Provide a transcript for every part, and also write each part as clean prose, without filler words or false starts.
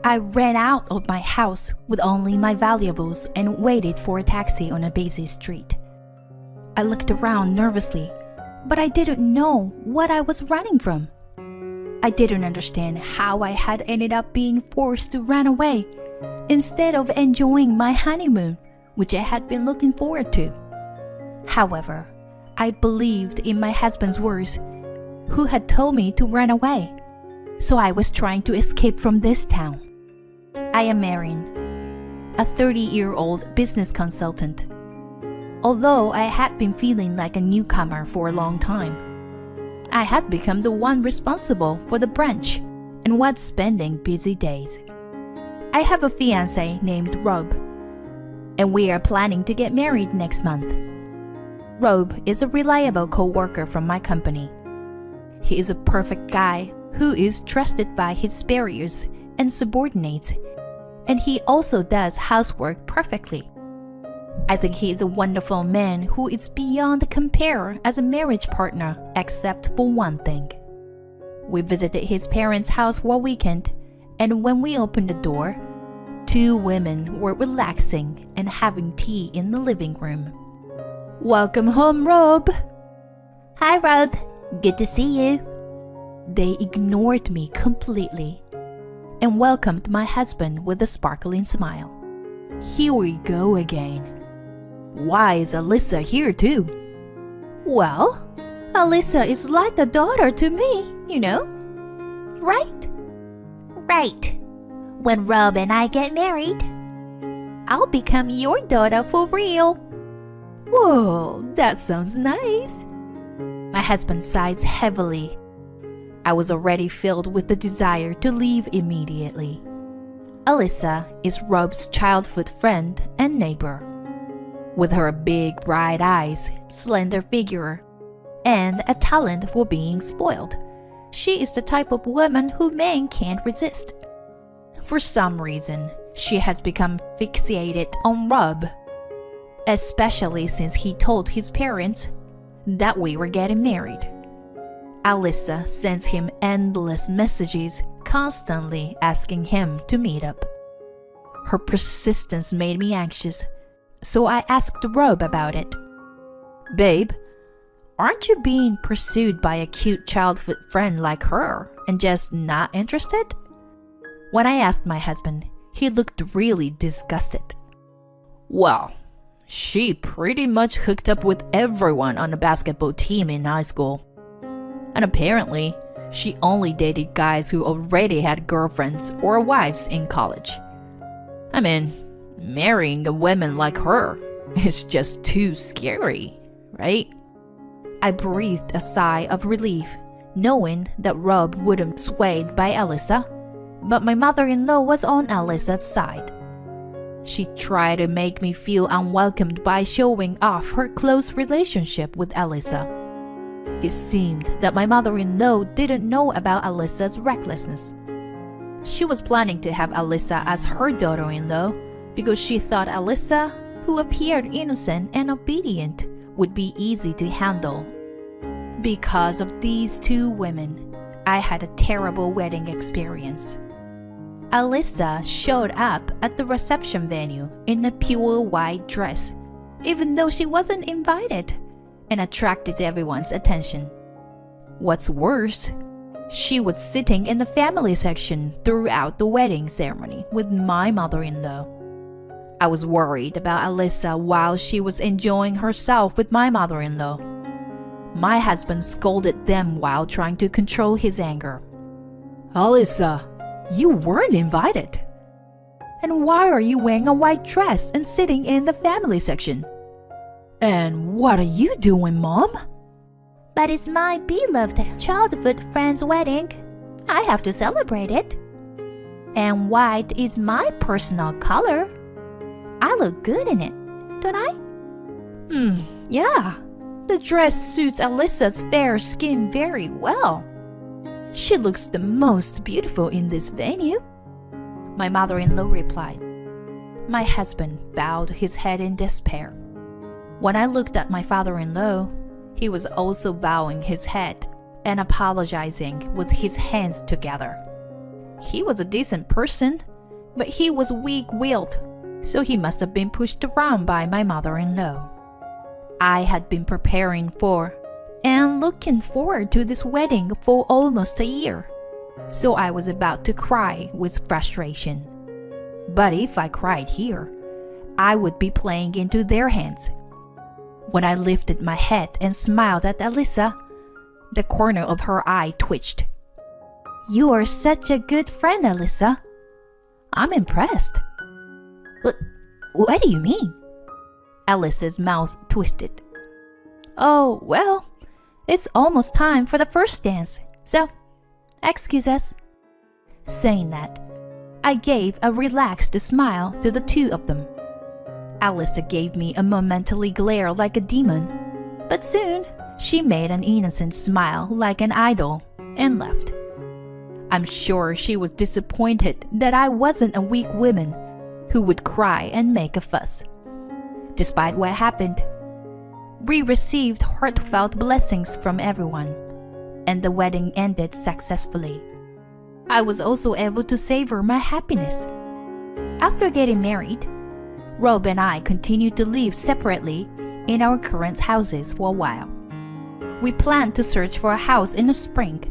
I ran out of my house with only my valuables and waited for a taxi on a busy street. I looked around nervously, but I didn't know what I was running from. I didn't understand how I had ended up being forced to run away instead of enjoying my honeymoon, which I had been looking forward to. However, I believed in my husband's words, who had told me to run away. So I was trying to escape from this town. I am Marin, a 30-year-old business consultant. Although I had been feeling like a newcomer for a long time, I had become the one responsible for the branch and was spending busy days. I have a fiancé named Rob, and we are planning to get married next month. Rob is a reliable co-worker from my company. He is a perfect guy who is trusted by his superiors and subordinates, and he also does housework perfectly. I think he is a wonderful man who is beyond compare as a marriage partner, except for one thing. We visited his parents' house for a weekend, and when we opened the door, two women were relaxing and having tea in the living room. "Welcome home, Rob." "Hi, Rob. Good to see you." They ignored me completely and welcomed my husband with a sparkling smile. "Here we go again. Why is Alyssa here too?" "Well, Alyssa is like a daughter to me, you know. Right?" "Right. When Rob and I get married, I'll become your daughter for real." "Whoa, that sounds nice." My husband sighs heavily. I was already filled with the desire to leave immediately. Alyssa is Rob's childhood friend and neighbor. With her big bright eyes, slender figure, and a talent for being spoiled, she is the type of woman who men can't resist. For some reason, she has become fixated on Rob, especially since he told his parents that we were getting married. Alyssa sends him endless messages, constantly asking him to meet up. Her persistence made me anxious, so I asked Rob about it. "Babe, aren't you being pursued by a cute childhood friend like her and just not interested?" When I asked my husband, he looked really disgusted. "Well, she pretty much hooked up with everyone on the basketball team in high school. And apparently, she only dated guys who already had girlfriends or wives in college. I mean, marrying a woman like her is just too scary, right?" I breathed a sigh of relief, knowing that Rob wouldn't be swayed by Alyssa, but my mother-in-law was on Alyssa's side. She tried to make me feel unwelcomed by showing off her close relationship with Alyssa. It seemed that my mother-in-law didn't know about Alyssa's recklessness. She was planning to have Alyssa as her daughter-in-law because she thought Alyssa, who appeared innocent and obedient, would be easy to handle. Because of these two women, I had a terrible wedding experience. Alyssa showed up at the reception venue in a pure white dress, even though she wasn't invited, and attracted everyone's attention. What's worse, she was sitting in the family section throughout the wedding ceremony with my mother-in-law. I was worried about Alyssa while she was enjoying herself with my mother-in-law. My husband scolded them while trying to control his anger. "Alyssa, you weren't invited. And why are you wearing a white dress and sitting in the family section? And what are you doing, Mom?" "But it's my beloved childhood friend's wedding. I have to celebrate it. And white is my personal color. I look good in it, don't I?" Yeah. The dress suits Alyssa's fair skin very well. She looks the most beautiful in this venue, my mother-in-law replied. My husband bowed his head in despair. When I looked at my father-in-law, he was also bowing his head and apologizing with his hands together. He was a decent person, but he was weak-willed, so he must have been pushed around by my mother-in-law. I had been preparing for and looking forward to this wedding for almost a year, so I was about to cry with frustration. But if I cried here, I would be playing into their hands. When I lifted my head and smiled at Alyssa, the corner of her eye twitched. You are such a good friend, Alyssa. I'm impressed. What do you mean? Alyssa's mouth twisted. Oh, well, it's almost time for the first dance, so excuse us. Saying that, I gave a relaxed smile to the two of them. Alyssa gave me a momentary glare like a demon, but soon she made an innocent smile like an idol and left. I'm sure she was disappointed that I wasn't a weak woman who would cry and make a fuss. Despite what happened, we received heartfelt blessings from everyone, and the wedding ended successfully. I was also able to savor my happiness. After getting married, Rob and I continued to live separately in our current houses for a while. We planned to search for a house in the spring,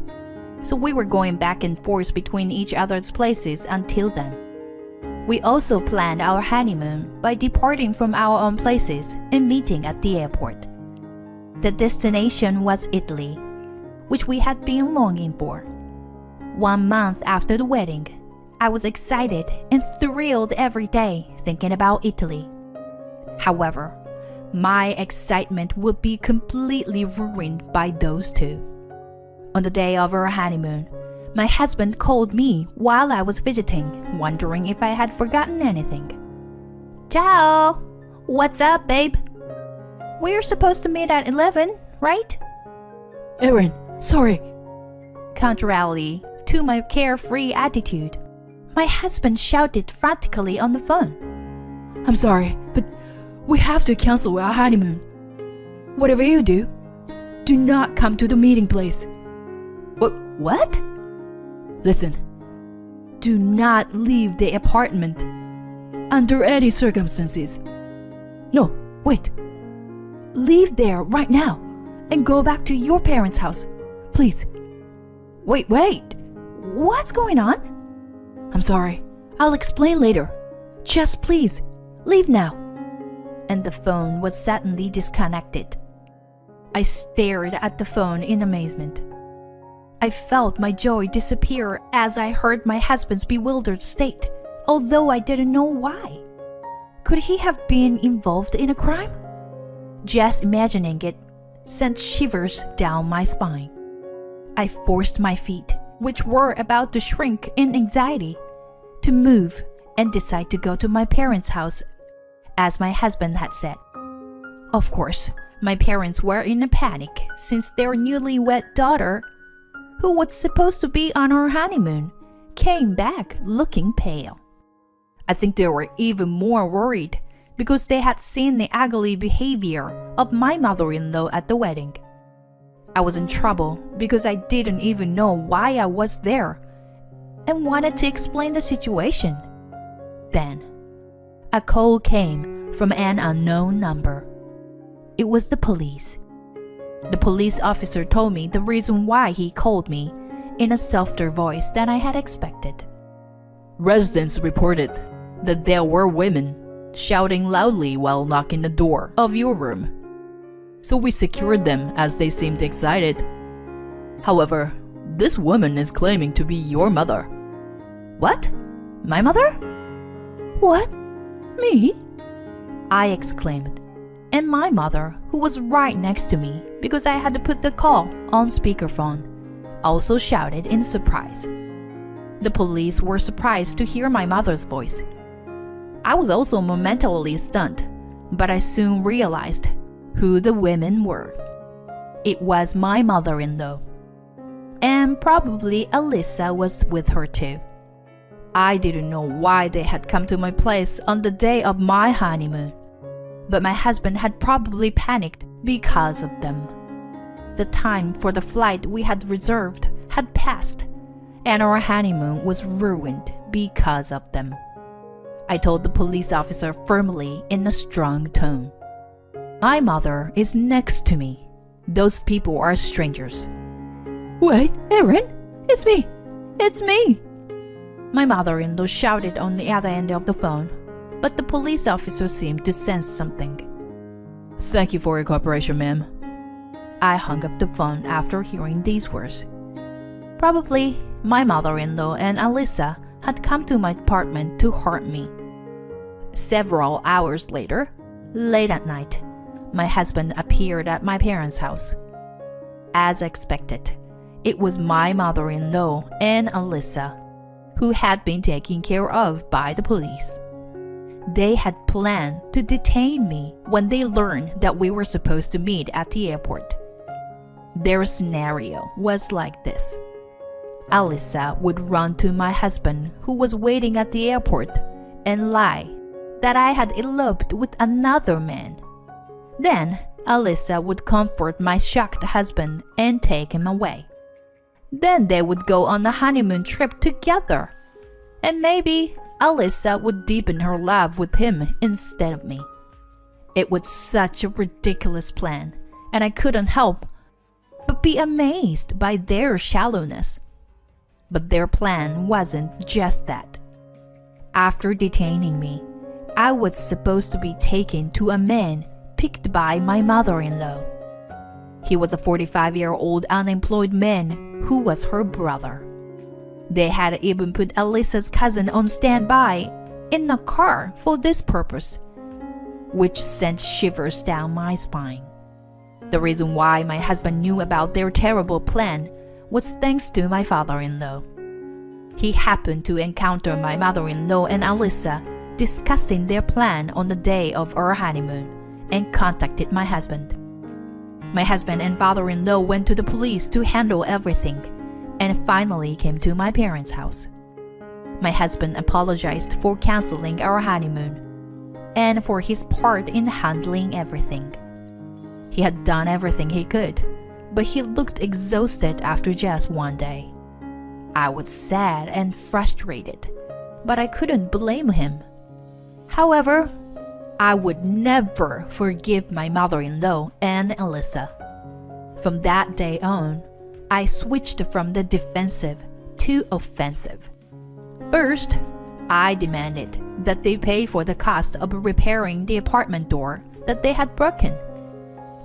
so we were going back and forth between each other's places until then. We also planned our honeymoon by departing from our own places and meeting at the airport. The destination was Italy, which we had been longing for. 1 month after the wedding, I was excited and thrilled every day thinking about Italy. However, my excitement would be completely ruined by those two. On the day of our honeymoon, my husband called me while I was fidgeting, wondering if I had forgotten anything. Ciao! What's up, babe? We're supposed to meet at 11, right? Erin, sorry. Contrarily to my carefree attitude, my husband shouted frantically on the phone. I'm sorry, but we have to cancel our honeymoon. Whatever you do not come to the meeting place. What? Listen, do not leave the apartment under any circumstances. No, wait. Leave there right now and go back to your parents' house, please. Wait. What's going on? I'm sorry. I'll explain later. Just please, leave now. And the phone was suddenly disconnected. I stared at the phone in amazement. I felt my joy disappear as I heard my husband's bewildered state, although I didn't know why. Could he have been involved in a crime? Just imagining it sent shivers down my spine. I forced my feet, which were about to shrink in anxiety, to move and decide to go to my parents' house, as my husband had said. Of course, my parents were in a panic since their newlywed daughter, who was supposed to be on her honeymoon, came back looking pale. I think they were even more worried because they had seen the ugly behavior of my mother-in-law at the wedding. I was in trouble because I didn't even know why I was there and wanted to explain the situation. Then, a call came from an unknown number. It was the police. The police officer told me the reason why he called me in a softer voice than I had expected. Residents reported that there were women shouting loudly while knocking the door of your room. So we secured them as they seemed excited. However, this woman is claiming to be your mother. What? My mother? What? Me? I exclaimed, and my mother, who was right next to me because I had to put the call on speakerphone, also shouted in surprise. The police were surprised to hear my mother's voice. I was also momentarily stunned, but I soon realized who the women were. It was my mother-in-law, and probably Alyssa was with her too. I didn't know why they had come to my place on the day of my honeymoon, but my husband had probably panicked because of them. The time for the flight we had reserved had passed, and our honeymoon was ruined because of them. I told the police officer firmly in a strong tone. My mother is next to me. Those people are strangers. Wait, Aaron, it's me. It's me. My mother-in-law shouted on the other end of the phone, but the police officer seemed to sense something. Thank you for your cooperation, ma'am. I hung up the phone after hearing these words. Probably my mother-in-law and Alyssa had come to my apartment to hurt me. Several hours later, late at night, my husband appeared at my parents' house. As expected, it was my mother-in-law and Alyssa, who had been taken care of by the police. They had planned to detain me when they learned that we were supposed to meet at the airport. Their scenario was like this. Alyssa would run to my husband, who was waiting at the airport, and lie that I had eloped with another man. Then Alyssa would comfort my shocked husband and take him away. Then they would go on a honeymoon trip together. And maybe Alyssa would deepen her love with him instead of me. It was such a ridiculous plan, and I couldn't help but be amazed by their shallowness. But their plan wasn't just that. After detaining me, I was supposed to be taken to a man picked by my mother-in-law. He was a 45-year-old unemployed man who was her brother. They had even put Alyssa's cousin on standby in a car for this purpose, which sent shivers down my spine. The reason why my husband knew about their terrible plan was thanks to my father-in-law. He happened to encounter my mother-in-law and Alyssa discussing their plan on the day of our honeymoon and contacted my husband. My husband and father-in-law went to the police to handle everything and finally came to my parents' house. My husband apologized for canceling our honeymoon and for his part in handling everything. He had done everything he could, but he looked exhausted after just one day. I was sad and frustrated, but I couldn't blame him. However, I would never forgive my mother-in-law and Alyssa. From that day on, I switched from the defensive to offensive. First, I demanded that they pay for the cost of repairing the apartment door that they had broken,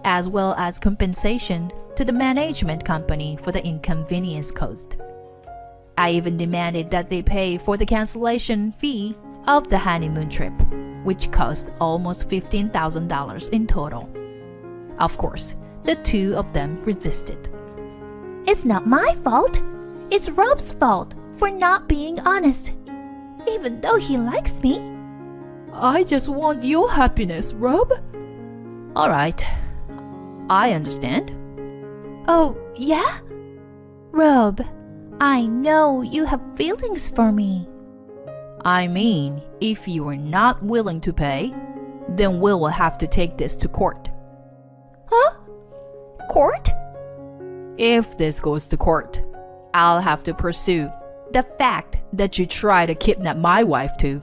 as well as compensation to the management company for the inconvenience caused. I even demanded that they pay for the cancellation fee of the honeymoon trip, which cost almost $15,000 in total. Of course, the two of them resisted. It's not my fault. It's Rob's fault for not being honest, even though he likes me. I just want your happiness, Rob. All right, I understand. Oh, yeah? Rob, I know you have feelings for me. I mean, if you are not willing to pay, then we will have to take this to court. Huh? Court? If this goes to court, I'll have to pursue the fact that you tried to kidnap my wife too.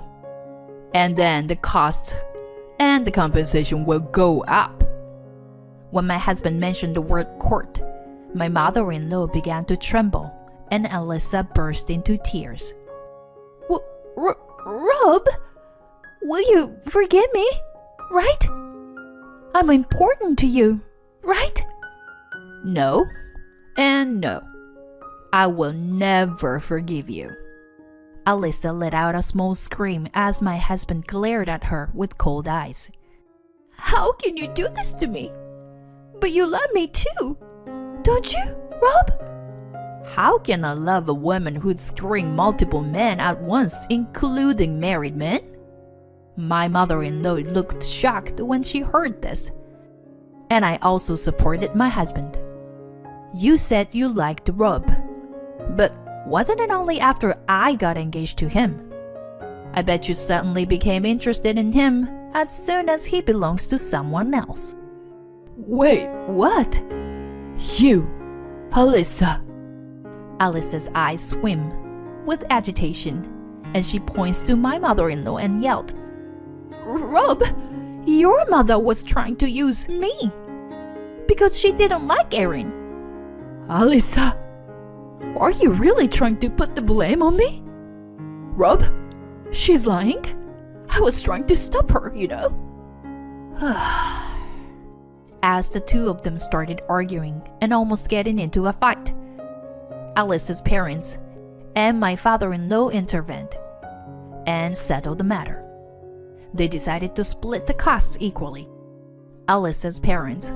And then the cost and the compensation will go up. When my husband mentioned the word court, my mother-in-law began to tremble and Alyssa burst into tears. Rob, will you forgive me, right? I'm important to you, right? No, and no. I will never forgive you. Alyssa let out a small scream as my husband glared at her with cold eyes. How can you do this to me? But you love me too, don't you, Rob? How can I love a woman who'd screen multiple men at once, including married men? My mother-in-law looked shocked when she heard this. And I also supported my husband. You said you liked Rob, but wasn't it only after I got engaged to him? I bet you suddenly became interested in him as soon as he belongs to someone else. Wait, what? You, Alyssa. Alyssa's eyes swim with agitation, and she points to my mother-in-law and yelled, "Rob, your mother was trying to use me because she didn't like Erin." "Alyssa, are you really trying to put the blame on me?" "Rob, she's lying. I was trying to stop her, you know." As the two of them started arguing and almost getting into a fight, Alyssa's parents and my father-in-law intervened and settled the matter. They decided to split the costs equally. Alyssa's parents,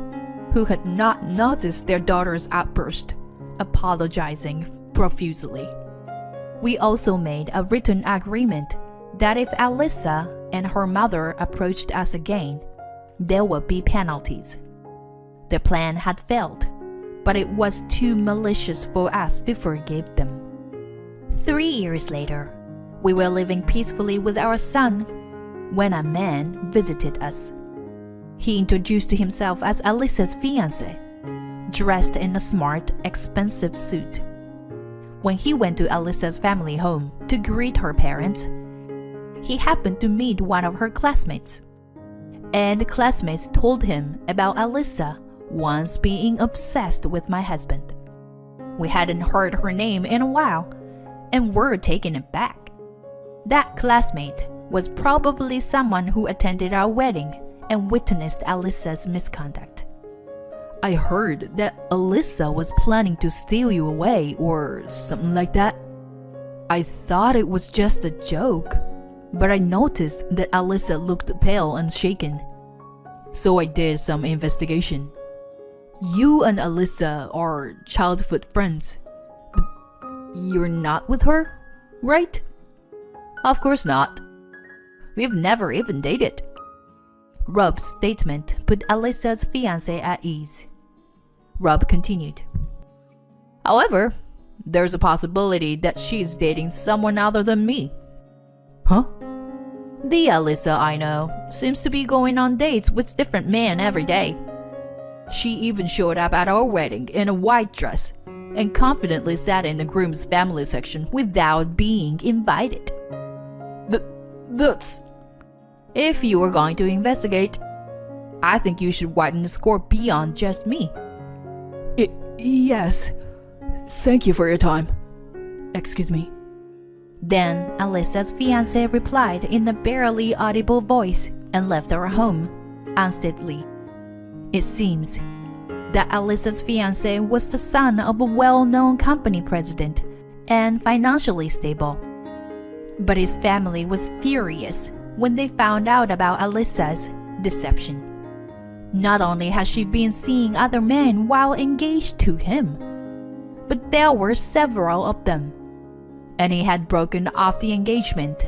who had not noticed their daughter's outburst, apologizing profusely. We also made a written agreement that if Alyssa and her mother approached us again, there would be penalties. The plan had failed, but it was too malicious for us to forgive them. 3 years later, we were living peacefully with our son when a man visited us. He introduced himself as Alyssa's fiancé, dressed in a smart, expensive suit. When he went to Alyssa's family home to greet her parents, he happened to meet one of her classmates. And the classmates told him about Alyssa once being obsessed with my husband. We hadn't heard her name in a while, and were taken aback. That classmate was probably someone who attended our wedding and witnessed Alyssa's misconduct. "I heard that Alyssa was planning to steal you away or something like that. I thought it was just a joke, but I noticed that Alyssa looked pale and shaken. So I did some investigation. You and Alyssa are childhood friends. But you're not with her, right?" "Of course not. We've never even dated." Rob's statement put Alyssa's fiancé at ease. Rob continued, "However, there's a possibility that she's dating someone other than me." "Huh?" "The Alyssa I know seems to be going on dates with different men every day. She even showed up at our wedding in a white dress and confidently sat in the groom's family section without being invited." That's... If you were going to investigate, I think you should widen the scope beyond just me." Yes. Thank you for your time. Excuse me." Then Alyssa's fiancé replied in a barely audible voice and left our home unsteadily. It seems that Alyssa's fiancé was the son of a well-known company president and financially stable. But his family was furious when they found out about Alyssa's deception. Not only had she been seeing other men while engaged to him, but there were several of them, and he had broken off the engagement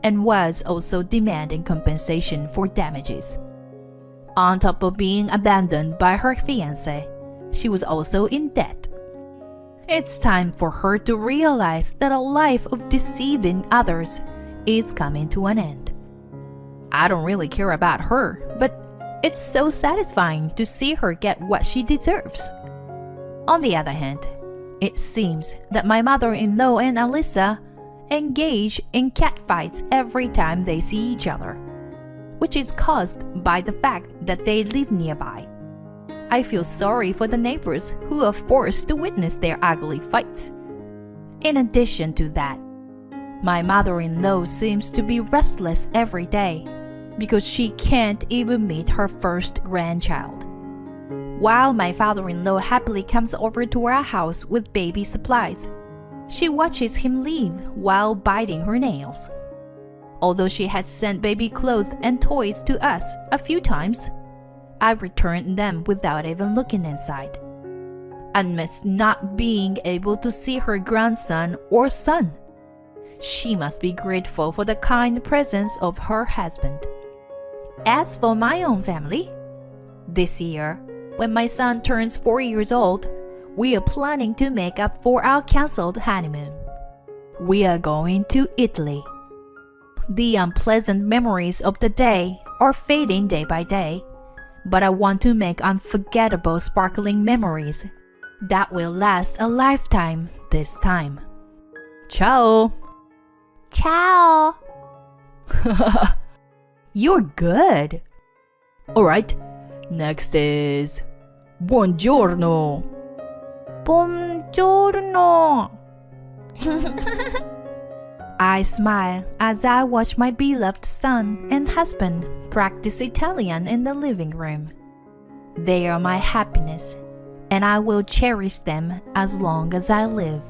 and was also demanding compensation for damages. On top of being abandoned by her fiancé, she was also in debt. It's time for her to realize that a life of deceiving others is coming to an end. I don't really care about her, but it's so satisfying to see her get what she deserves. On the other hand, it seems that my mother-in-law and Alyssa engage in catfights every time they see each other, which is caused by the fact that they live nearby. I feel sorry for the neighbors who are forced to witness their ugly fights. In addition to that, my mother-in-law seems to be restless every day because she can't even meet her first grandchild, while my father-in-law happily comes over to our house with baby supplies. She watches him leave while biting her nails. Although she had sent baby clothes and toys to us a few times, I returned them without even looking inside. Amidst not being able to see her grandson or son, she must be grateful for the kind presence of her husband. As for my own family, this year, when my son turns 4 years old, we are planning to make up for our cancelled honeymoon. We are going to Italy. The unpleasant memories of the day are fading day by day, but I want to make unforgettable sparkling memories that will last a lifetime this time. Ciao! Ciao. You're good. Alright, next is buongiorno. Buongiorno. I smile as I watch my beloved son and husband practice Italian in the living room. They are my happiness, and I will cherish them as long as I live.